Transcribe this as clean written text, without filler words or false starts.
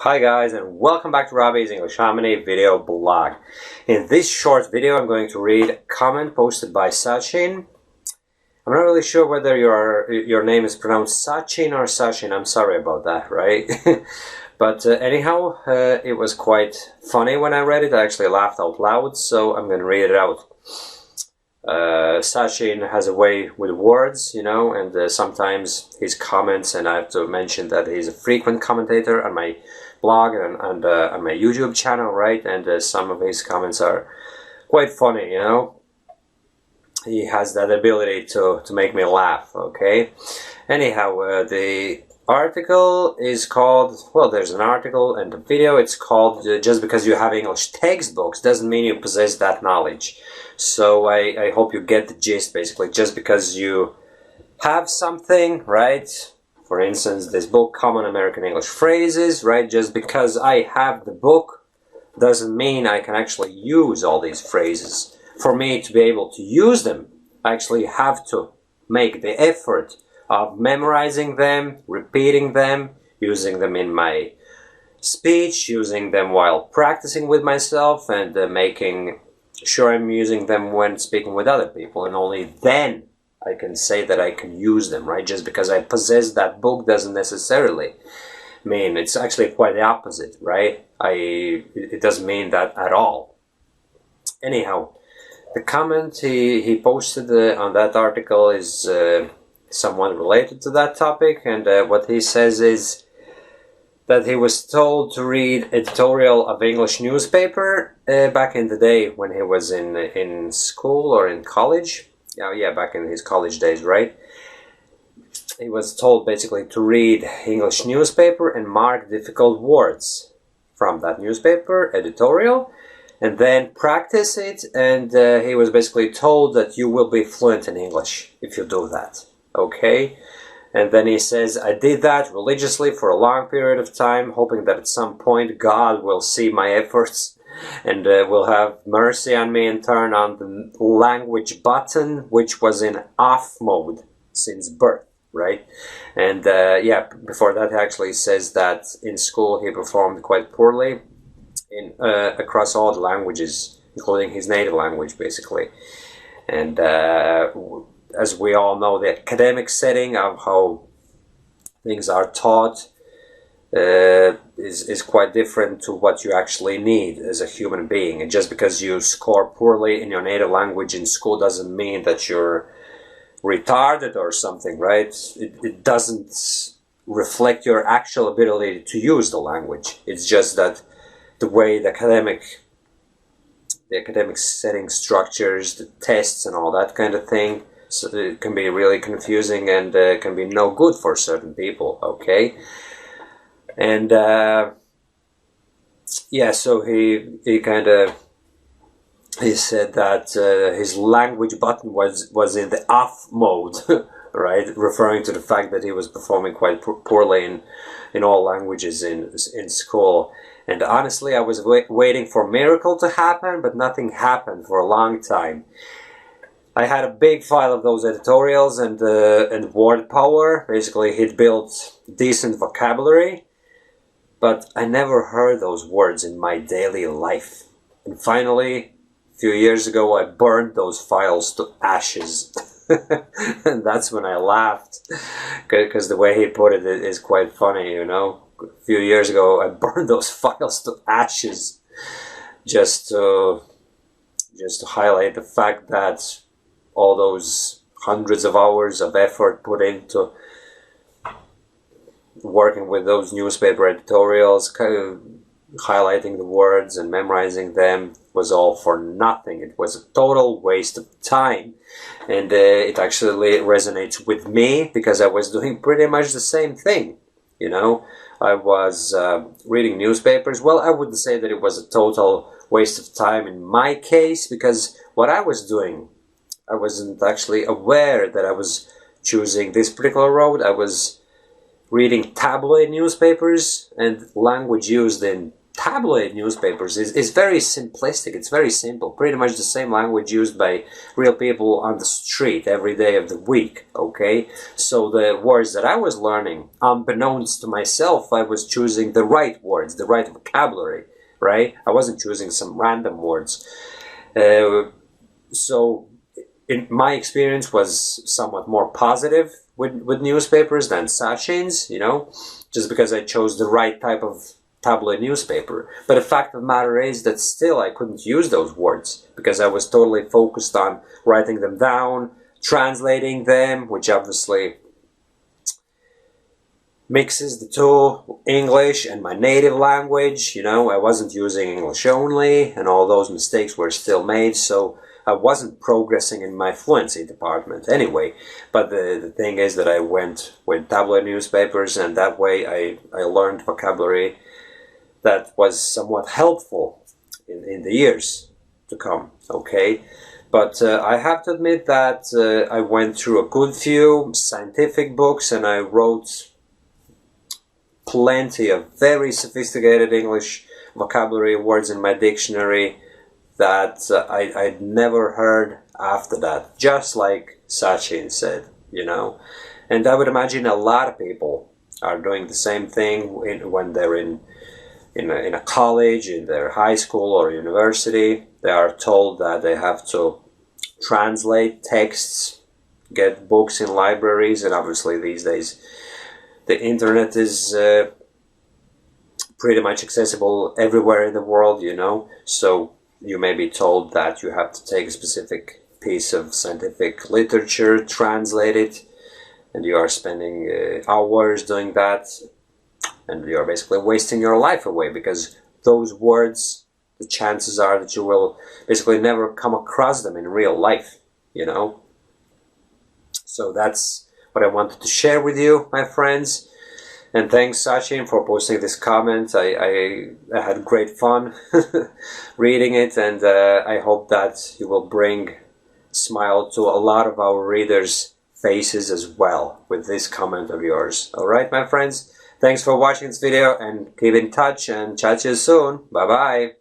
Hi guys, and welcome back to Robby's English Harmony video blog. In this short video I'm going to read a comment posted by Sachin. I'm not really sure whether your name is pronounced Sachin or Sachin. I'm sorry about that, right? But anyhow, it was quite funny when I read it. I actually laughed out loud, so I'm going to read it out. Sachin has a way with words, you know, and sometimes his comments, and I have to mention that he's a frequent commentator on my blog and on my YouTube channel, right? And some of his comments are quite funny, you know. He has that ability to make me laugh, okay? Anyhow, the article is called, well, there's an article and a video. It's called Just Because You Have English Textbooks Doesn't Mean You Possess That Knowledge. So I hope you get the gist, basically. Just because you have something, right? For instance, this book, Common American English Phrases, right? Just because I have the book doesn't mean I can actually use all these phrases. For me to be able to use them, I actually have to make the effort of memorizing them, repeating them, using them in my speech, using them while practicing with myself, and making sure I'm using them when speaking with other people, and only then I can say that I can use them, right? Just because I possess that book doesn't necessarily mean, it's actually quite the opposite, right? It doesn't mean that at all. Anyhow, the comment he posted on that article is somewhat related to that topic, and what he says is that he was told to read Editorial of English newspaper back in the day when he was in school or in college. Yeah, back in his college days, right? He was told basically to read English newspaper and mark difficult words from that newspaper editorial, and then practice it, and he was basically told that you will be fluent in English if you do that, okay? And then he says, I did that religiously for a long period of time, hoping that at some point God will see my efforts and will have mercy on me and turn on the language button, which was in off mode since birth, right? And yeah, before that he actually says that in school he performed quite poorly in across all the languages, including his native language, basically. And as we all know, the academic setting of how things are taught is quite different to what you actually need as a human being. And just because you score poorly in your native language in school doesn't mean that you're retarded or something, right? It doesn't reflect your actual ability to use the language. It's just that the way the academic setting structures, the tests and all that kind of thing, so it can be really confusing and can be no good for certain people, okay? And yeah, so he said that his language button was in the off mode, right? Referring to the fact that he was performing quite poorly in all languages in school. And honestly, I was waiting for a miracle to happen, but nothing happened for a long time. I had a big file of those editorials and word power. Basically, he'd built decent vocabulary, but I never heard those words in my daily life. And finally, a few years ago, I burned those files to ashes. And that's when I laughed, because the way he put it is quite funny, you know. A few years ago, I burned those files to ashes just to highlight the fact that all those hundreds of hours of effort put into working with those newspaper editorials, kind of highlighting the words and memorizing them, was all for nothing. It was a total waste of time. And it actually resonates with me because I was doing pretty much the same thing, you know. I was reading newspapers. Well, I wouldn't say that it was a total waste of time in my case, because what I was doing, I wasn't actually aware that I was choosing this particular road. I was reading tabloid newspapers, and language used in tabloid newspapers is very simplistic. It's very simple. Pretty much the same language used by real people on the street every day of the week, okay? So the words that I was learning, unbeknownst to myself, I was choosing the right words, the right vocabulary, right? I wasn't choosing some random words. So in my experience was somewhat more positive with newspapers than Sachin's, you know, just because I chose the right type of tabloid newspaper. But the fact of the matter is that still I couldn't use those words because I was totally focused on writing them down, translating them, which obviously mixes the two, English and my native language. You know, I wasn't using English only, and all those mistakes were still made, so I wasn't progressing in my fluency department anyway. But the thing is that I went with tabloid newspapers, and that way I learned vocabulary that was somewhat helpful in the years to come, okay? But I have to admit that I went through a good few scientific books, and I wrote plenty of very sophisticated English vocabulary words in my dictionary that I'd never heard after that, just like Sachin said, you know. And I would imagine a lot of people are doing the same thing when they're in a college, in their high school or university. They are told that they have to translate texts, get books in libraries, and obviously these days the internet is pretty much accessible everywhere in the world, you know. So you may be told that you have to take a specific piece of scientific literature, translate it, and you are spending hours doing that, and you are basically wasting your life away, because those words, the chances are that you will basically never come across them in real life, you know. So that's what I wanted to share with you, my friends. And thanks, Sachin, for posting this comment. I had great fun reading it, and I hope that you will bring smile to a lot of our readers' faces as well with this comment of yours. Alright, my friends? Thanks for watching this video, and keep in touch, and chat to you soon. Bye-bye.